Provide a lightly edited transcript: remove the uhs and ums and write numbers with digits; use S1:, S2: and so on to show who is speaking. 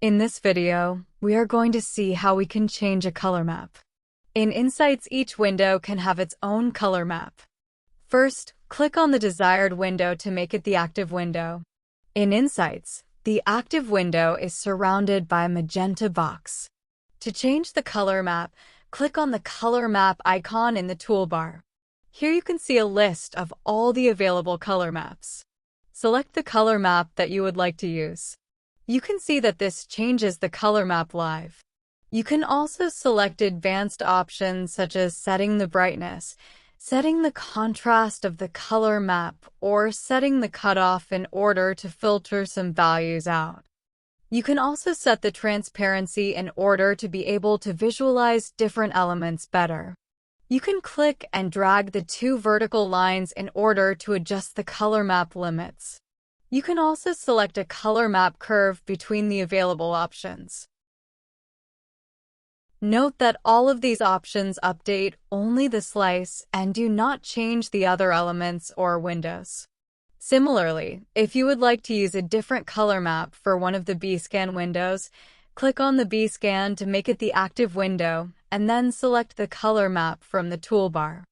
S1: In this video, we are going to see how we can change a color map. In Insights, each window can have its own color map. First, click on the desired window to make it the active window. In Insights, the active window is surrounded by a magenta box. To change the color map, click on the color map icon in the toolbar. Here you can see a list of all the available color maps. Select the color map that you would like to use. You can see that this changes the color map live. You can also select advanced options such as setting the brightness, setting the contrast of the color map, or setting the cutoff in order to filter some values out. You can also set the transparency in order to be able to visualize different elements better. You can click and drag the two vertical lines in order to adjust the color map limits. You can also select a color map curve between the available options. Note that all of these options update only the slice and do not change the other elements or windows. Similarly, if you would like to use a different color map for one of the B-scan windows, click on the B-scan to make it the active window and then select the color map from the toolbar.